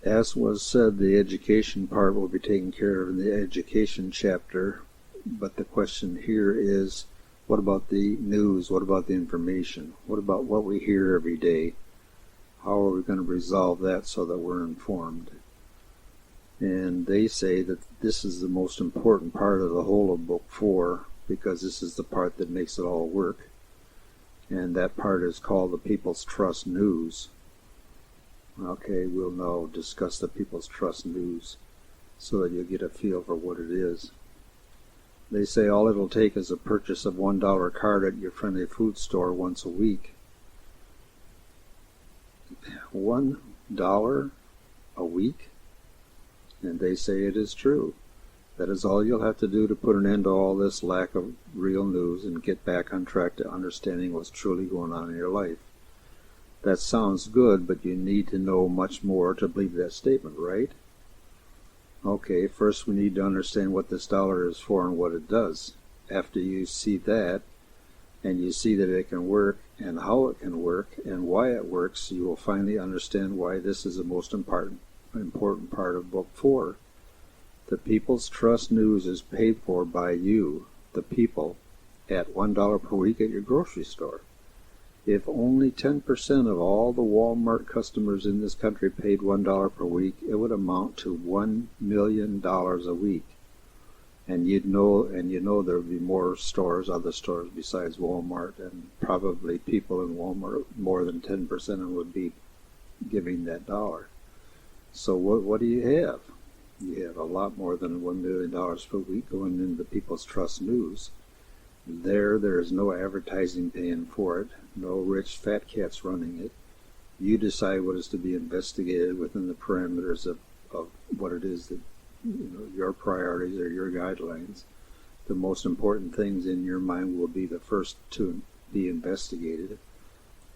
As was said, the education part will be taken care of in the education chapter, but the question here is, what about the news? What about the information? What about what we hear every day? How are we going to resolve that so that we're informed? And they say that this is the most important part of the whole of Book 4, because this is the part that makes it all work. And that part is called the People's Trust News. Okay, we'll now discuss the People's Trust News so that you'll get a feel for what it is. They say all it'll take is a purchase of $1 card at your friendly food store once a week. $1 a week? And they say it is true. That is all you'll have to do to put an end to all this lack of real news and get back on track to understanding what's truly going on in your life. That sounds good, but you need to know much more to believe that statement, right? Okay, first we need to understand what this dollar is for and what it does. After you see that, and you see that it can work, and how it can work, and why it works, you will finally understand why this is the most important part of Book 4. The People's Trust News is paid for by you, the people, at $1 per week at your grocery store. If only 10% of all the Walmart customers in this country paid $1 per week, it would amount to $1 million a week. And you know there would be more stores, other stores besides Walmart, and probably people in Walmart, more than 10% of them would be giving that dollar. So what do you have? You have a lot more than $1 million per week going into the People's Trust News. There is no advertising paying for it, no rich fat cats running it. You decide what is to be investigated within the parameters of what it is that, your priorities or your guidelines. The most important things in your mind will be the first to be investigated,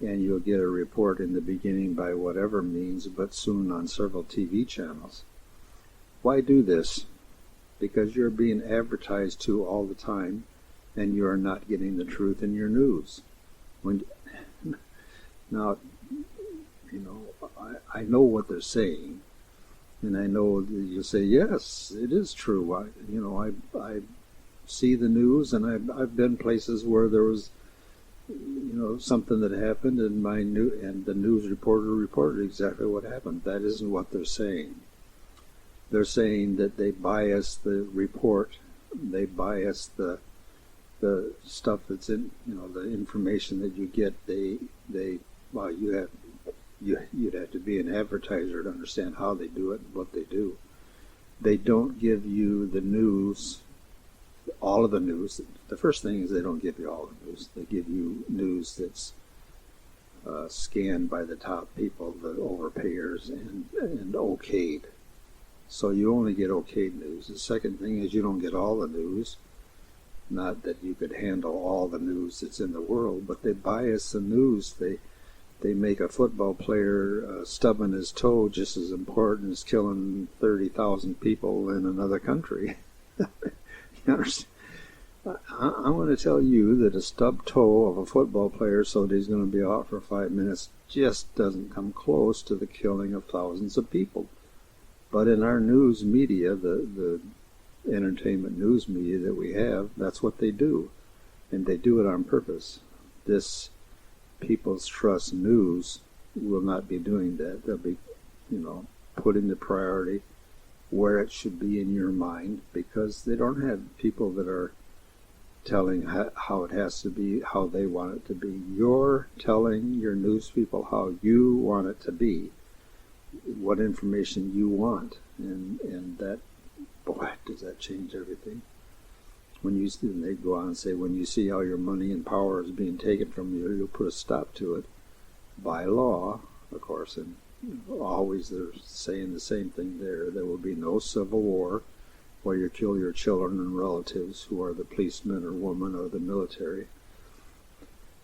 and you'll get a report in the beginning by whatever means, but soon on several TV channels. Why do this? Because you're being advertised to all the time, and you are not getting the truth in your news. Now, I know what they're saying, and I know that you say, yes, it is true. I see the news, and I've been places where there was, something that happened, and the news reporter reported exactly what happened. That isn't what they're saying. They're saying that they bias the report, they bias the stuff that's in, the information that you get. You'd have to be an advertiser to understand how they do it and what they do. They don't give you the news, all of the news. The first thing is they don't give you all the news. They give you news that's scanned by the top people, the overpayers, and okayed. So you only get okayed news. The second thing is you don't get all the news. Not that you could handle all the news that's in the world, but they bias the news. They make a football player stubbing his toe just as important as killing 30,000 people in another country. You understand? I want to tell you that a stubbed toe of a football player so that he's going to be out for 5 minutes just doesn't come close to the killing of thousands of people. But in our news media, the entertainment news media that we have, that's what they do. And they do it on purpose. This People's Trust News will not be doing that. They'll be, putting the priority where it should be in your mind, because they don't have people that are telling how it has to be, how they want it to be. You're telling your news people how you want it to be, what information you want, and that, boy, does that change everything. And they go on and say, when you see how your money and power is being taken from you, you'll put a stop to it by law, of course. And always they're saying the same thing there. There will be no civil war where you kill your children and relatives who are the policemen or women or the military.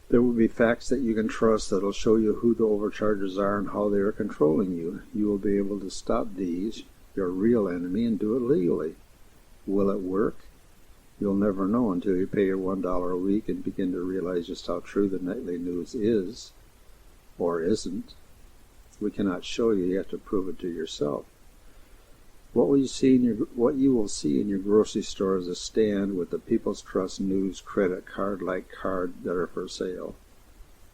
There will be facts that you can trust that will show you who the overchargers are and how they are controlling you. You will be able to stop these, your real enemy, and do it legally. Will it work? You'll never know until you pay your $1 a week and begin to realize just how true the nightly news is, or isn't. We cannot show you. You have to prove it to yourself. What you will see in your grocery store is a stand with the People's Trust News credit card-like cards that are for sale.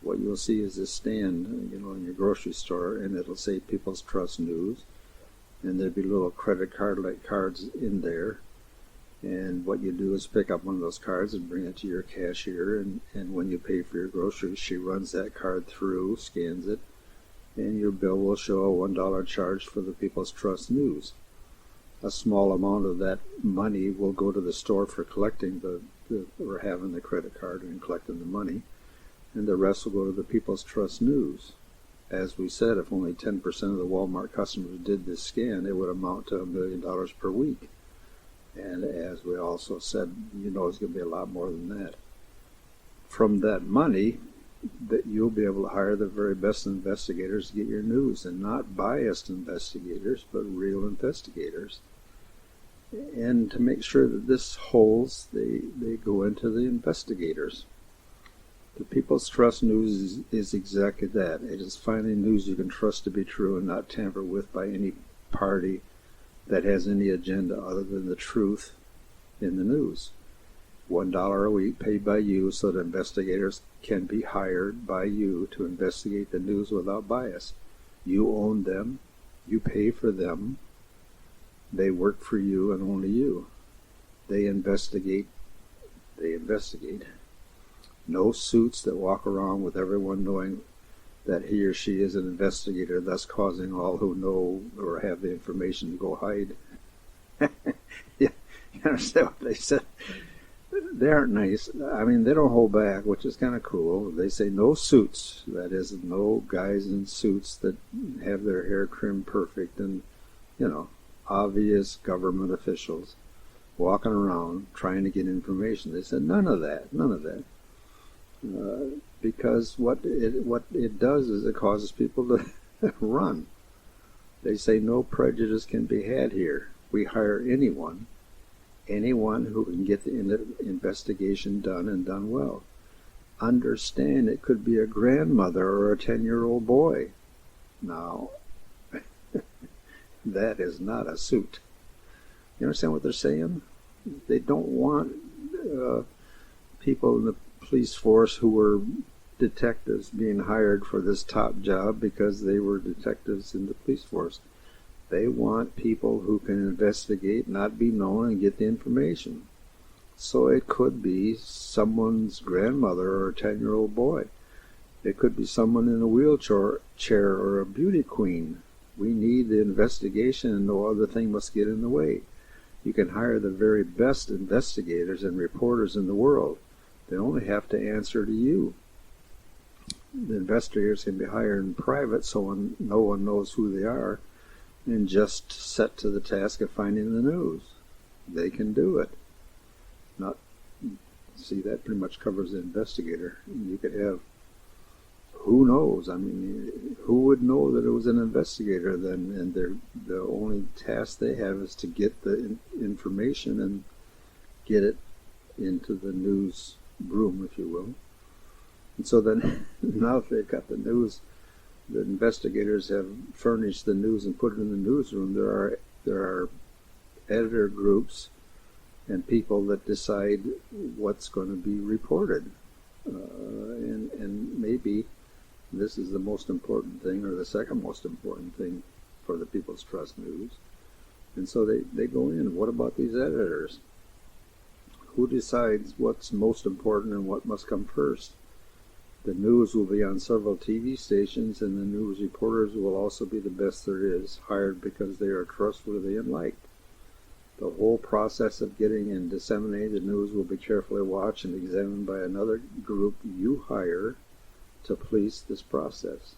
What you'll see is a stand, in your grocery store, and it'll say People's Trust News, and there'll be little credit card-like cards in there. And what you do is pick up one of those cards and bring it to your cashier, and when you pay for your groceries, she runs that card through, scans it, and your bill will show a $1 charge for the People's Trust News. A small amount of that money will go to the store for collecting or having the credit card and collecting the money, and the rest will go to the People's Trust News. As we said, if only 10% of the Walmart customers did this scan, it would amount to $1 million per week. And as we also said, it's going to be a lot more than that. From that money, that you'll be able to hire the very best investigators to get your news, and not biased investigators, but real investigators. And to make sure that this holds, they go into the investigators. The People's Trust News is exactly that. It is finding news you can trust to be true and not tampered with by any party that has any agenda other than the truth in the news. $1 a week paid by you so that investigators can be hired by you to investigate the news without bias. You own them. You pay for them. They work for you and only you. They investigate. No suits that walk around with everyone knowing that he or she is an investigator, thus causing all who know or have the information to go hide. Yeah, you understand what they said? They aren't nice. I mean, they don't hold back, which is kind of cool. They say no suits. That is, no guys in suits that have their hair trimmed perfect and, obvious government officials walking around trying to get information. They said none of that. Because what it does is it causes people to run. They say no prejudice can be had here. We hire anyone who can get the investigation done and done well. Understand, it could be a grandmother or a 10-year-old boy. Now, that is not a suit. You understand what they're saying? They don't want people in the police force who were detectives being hired for this top job because they were detectives in the police force. They want people who can investigate, not be known, and get the information. So it could be someone's grandmother or a 10-year-old boy. It could be someone in a wheelchair or a beauty queen. We need the investigation, and no other thing must get in the way. You can hire the very best investigators and reporters in the world. They only have to answer to you. The investigators can be hired in private so no one knows who they are, and just set to the task of finding the news. They can do it. That pretty much covers the investigator. You could have, who knows? I mean, who would know that it was an investigator then? And the only task they have is to get the information and get it into the news room, if you will. And so then, now that they've got the news, the investigators have furnished the news and put it in the newsroom. There are editor groups and people that decide what's going to be reported. And maybe this is the most important thing, or the second most important thing for the People's Trust News. And so they go in. What about these editors? Who decides what's most important and what must come first? The news will be on several TV stations, and the news reporters will also be the best there is, hired because they are trustworthy and liked. The whole process of getting and disseminating the news will be carefully watched and examined by another group you hire to police this process.